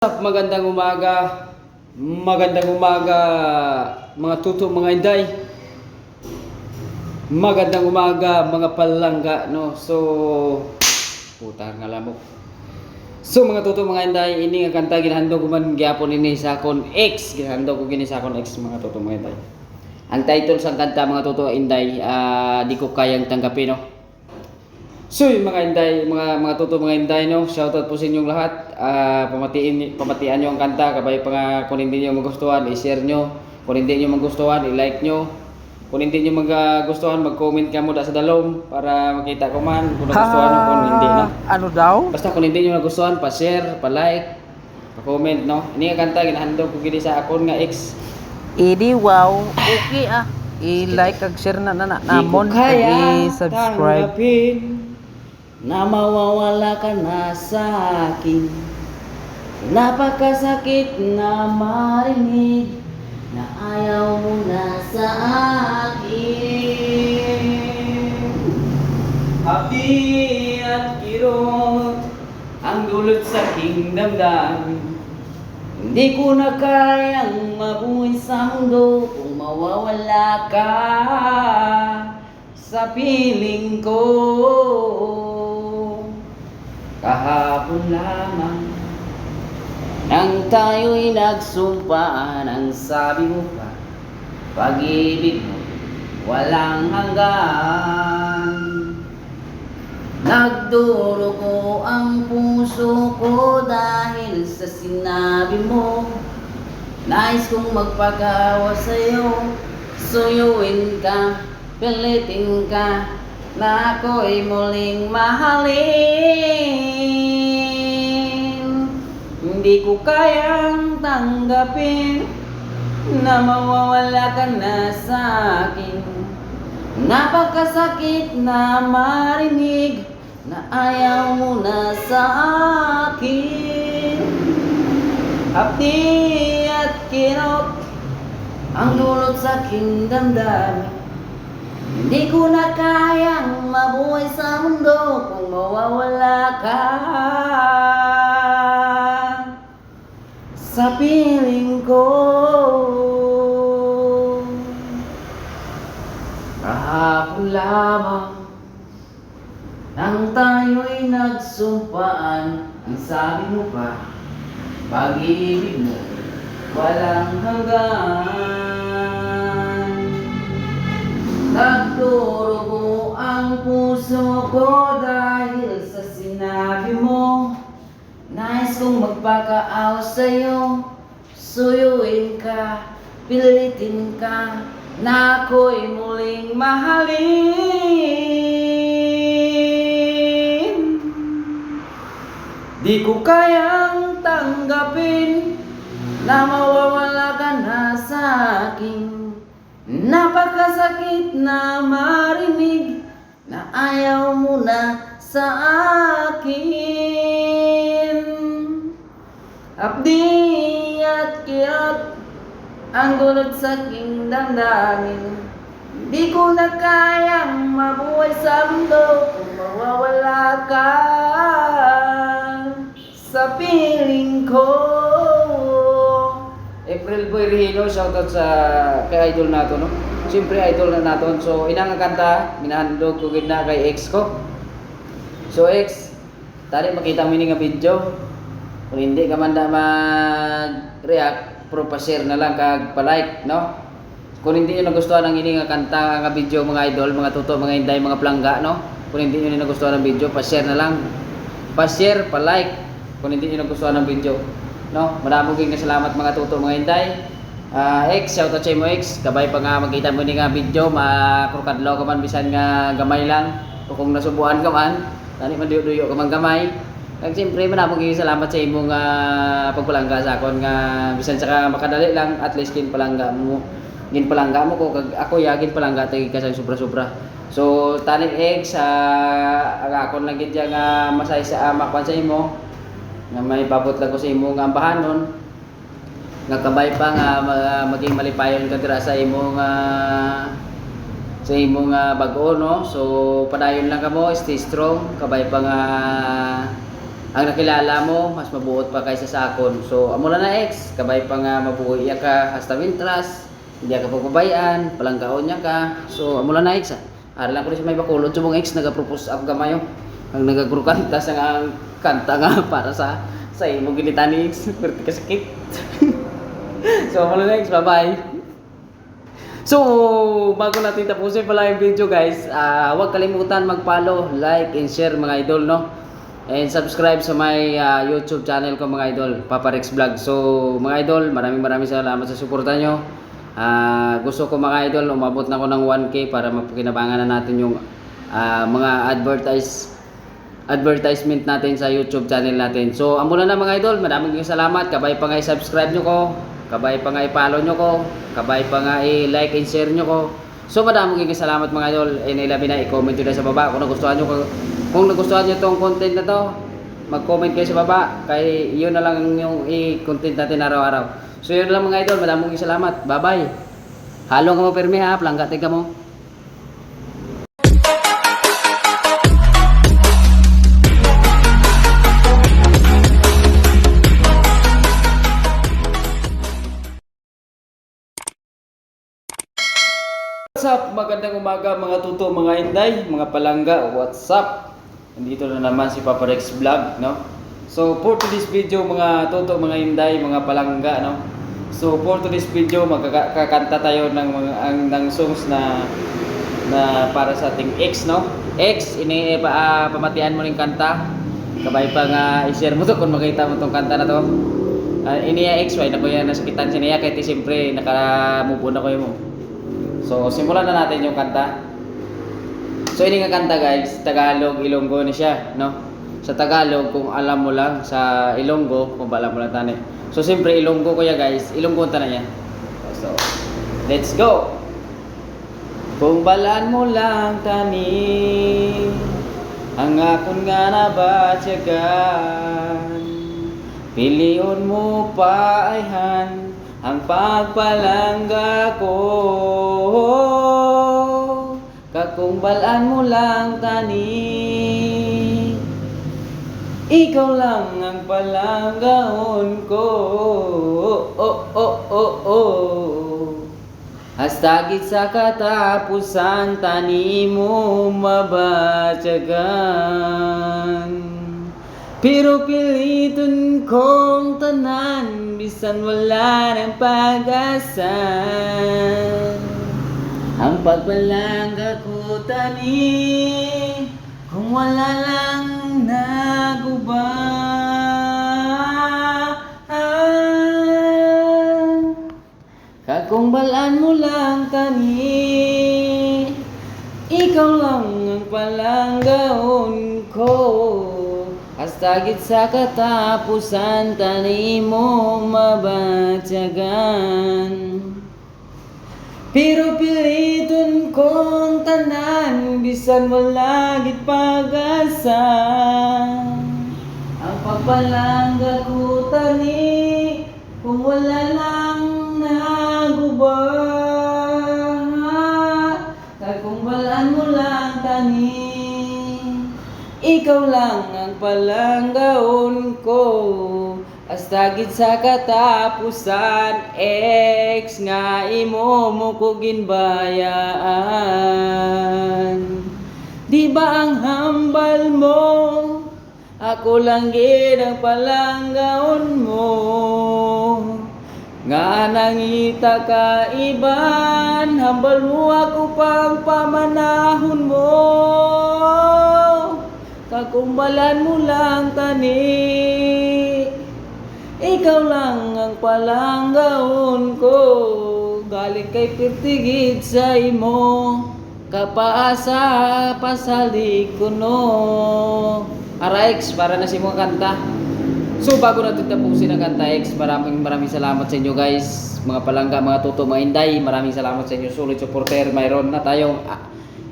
Magandang umaga. Magandang umaga mga tuto, mga inday. Magandang umaga mga palangga, no. So puta nga lamok. So mga tuto, mga inday, ini nga kanta ginahando ko man gyapon ini sa akon X. Ginahando ko gini sa akon X, mga tuto, mga inday. Ang title sa kanta, mga tuto, inday, di ko kayang tanggapin, no. So yung mga inday, mga tuto, mga inday, no, shoutout po sa inyong lahat. Pamatian nyo ang kanta, kabay pa nga kung hindi nyo magustuhan, i-share nyo. Kung hindi nyo magustuhan, i-like nyo. Kung hindi nyo magustuhan, mag-comment ka muna sa dalom para makita ko man kung nagustuhan nyo, kung hindi, no. Ano daw? Basta kung hindi nyo nagustuhan, pa-share, pa-like, pa-comment, no. Ini nga kanta, ginahandog ko gini sa akon nga X. Idi wow, okay ah. I-like kag share na namon kag i-subscribe. Na mawawala ka na sa akin. Napakasakit na marinig na ayaw mo na sa akin. Happy at kirot ang dulot sa aking damdamin. Hindi ko na kayang mabuhay sa mundo kung mawawala ka sa piling ko. Kahapon lamang nang tayo'y nagsumpaan, ang sabi mo pa, pag-ibig mo walang hanggan. Nagdurugo ang puso ko dahil sa sinabi mo. Nais kong magpagawa sa'yo, suyuin ka, pilitin ka, na ako'y muling mahalin. Hindi ko kayang tanggapin na mawawala ka na sa akin. Napakasakit na marinig na ayaw mo na sa akin. Hapdi at kirot ang dulot sa aking damdamin. Hindi ko na kayang mabuhay sa mundo kung mawawala ka sa piling ko. Kahapon lamang nang tayo'y nagsumpaan, ang sabi mo pa, pag-ibig mo walang hanggan. Nagdurugo ang puso ko dahil sa sinabi mo. Nais kong magpakaawa sa'yo, suyuin ka, pilitin ka, na ako'y muling mahalin. Di ko kayang tanggapin na mawawala ka na sa akin. Napakasakit na marinig na ayaw mo na sa akin. Hapdi at kirot ang dulot sa aking damdamin. Hindi ko na kayang mabuhay sa mundo kung mawawala ka sa piling ko. April Boy Rihino, shoutout sa kay idol nato, no. Siyempre idol na naton. So inang kanta minahandog ko gid na kay ex ko. So ex, tali makita mo ini nga video. Kung hindi ka man da mag-react, pro pa-share na lang kag pa-like, no. Kung hindi niyo nagustuhan ang ini nga kanta nga video, mga idol, mga tuto, mga inday, mga plangga, no. Kung hindi niyo nagustuhan ang video, pa-share na lang. Pa-share, pa-like kung hindi niyo nagustuhan ang video. No, maraming salamat mga tuto, mga inday. X, shoutout sa imo X. Kabay pa nga makita mo ni nga video, makrukadlaw ka man bisan nga gamay lang. O kung nasubuan ka man, tani man duyo ka man gamay. Kag siyempre maraming salamat sa imo nga pagpalangga sa akon nga bisan sa makadali lang, at least ginpalangga mo ko kag ako yagin palangga tay kasang sobra-sobra. So tani X, ang akon lang gid nga masay sa makwan sa imo. Nga may babot lang ko sa imo nga ambahanon, nga kabay pa nga maging malipayon ka dira sa imo nga sa imong bag-o, no. So padayon lang kamo, stay strong, kabay pa nga ang nakilala mo mas mabuot pa kaysa sa akon. So amo na ex, kabay pa nga mabuhi ka hasta wintras, hindi ka pagbabayaan, palanggaon niya ka. So amo na ex. Ara lang ko sa may bakulod sa mong ex naga-propose up gamayo. Ang nagagurukanta sa nga kanta nga para sa imong gilitan ni ex, perti ka sakit. So amo na ex, bye-bye. So, bago natin tapusin pala yung video guys, huwag kalimutan mag-follow, like, and share mga idol, no? And subscribe sa my YouTube channel ko mga idol, Papa Rex Vlog. So mga idol, maraming salamat sa suporta nyo. Gusto ko mga idol, umabot na ako ng 1K para mapakinabangan na natin yung mga advertisement natin sa YouTube channel natin. So amo na mga idol, maraming salamat. Kabay pa nga i-subscribe nyo ko, kabay pa nga i-follow nyo ko, kabay pa nga i-like and share nyo ko. So maraming salamat mga idol. And ilabi na i-comment nyo na sa baba kung nagustuhan nyo kung nagustuhan nyo tong content na to, mag-comment kayo sa baba. Kaya yun na lang yung i-content natin araw-araw. So yun lang mga idol, maraming salamat. Bye-bye. Halong ka mo permi ha, planggatin ka mo. What's up? Magandang umaga mga tuto, mga inday, mga palangga. What's up? Nandito na naman si Papa Rex Vlog, no? So for today's video mga tuto, mga inday, mga palangga, no? So for today's video magkakanta tayo ng songs na para sa ating ex, no? Ex, pamatian mo ning kanta. Kabay pa nga i-share mo to kung makita mo tong kanta na to. Iniya ex, why na ko yan nasakitan siya niya kahit siyempre nakamubo na ko mo. So simulan na natin yung kanta. So ini nga kanta guys, Tagalog, Ilonggo ni siya, no? Sa Tagalog kung alam mo lang, sa Ilonggo kung alam mo lang tani. So siyempre Ilonggo ko ya guys, Ilonggo ta na yan. So let's go. Kung balaan mo lang tani, ang akon nga nabatyagan, piliyon mo pa ayhan ang pagpalangga ko. Kakung balaan mo lang tani, ikaw lang ang palanggaon ko. Hastagit sa katapusan tani mo mabatyagan. Pero piliton kong tanan, bisan wala ng pag-asa. Ang pagpalangga ko tani, kung wala lang naguba. Kakung balaan mo lang tani, ikaw lang ang palanggaon ko. Hastagit sa katapusan tani mo mabatyagan. Pero piliton kong tanan, bisan wala gid pag-asa. Ang pagpalangga ko tani, kung wala lang naguba. Kung balaan mo lang tani, ikaw lang ang palanggaon ko. Hastagit sa katapusan, ex nga imo mo ko ginbayaan. Di ba ang hambal mo, ako lang gid ang palanggaon mo. Nga nangita ka iban, hambal mo ako pang pamanahon mo. Kakumbalan mo lang tani, ikaw lang ang palanggaon ko. Galing kay pirtigid sa imo, kapaasa pasalig ko no. Ex, para na si mga kanta. So bago natin tapusin ang kanta ex, maraming salamat sa inyo guys. Mga palangga, mga tuto, mga inday, maraming salamat sa inyo. Solid supporter, mayroon na tayong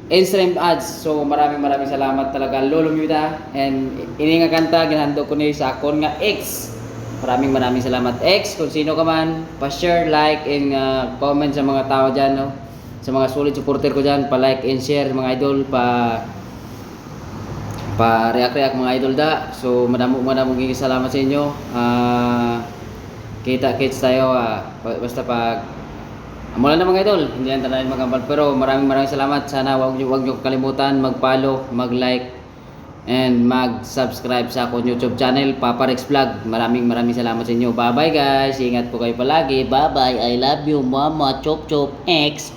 in-stream ads. So maraming salamat talaga Lolo Muda. And ini nga kanta ginahando ko ni sa akon nga ex. Maraming salamat ex. Kung sino ka man, pa-share, like, and comment sa mga tao dyan, no? Sa mga solid supporter ko dyan, pa-like and share mga idol, pa-react mga idol da. So madamo salamat sa inyo. Kita-kits tayo basta pag mula na mga idol, hindi yan talaga magambal, pero maraming salamat. Sana wag niyo kalimutan mag-follow, mag-like, and mag-subscribe sa akong YouTube channel, Papa Rex Vlog. Maraming salamat sa inyo. Bye-bye guys. Ingat po kayo palagi. Bye-bye. I love you, Mama. Chop chop. X.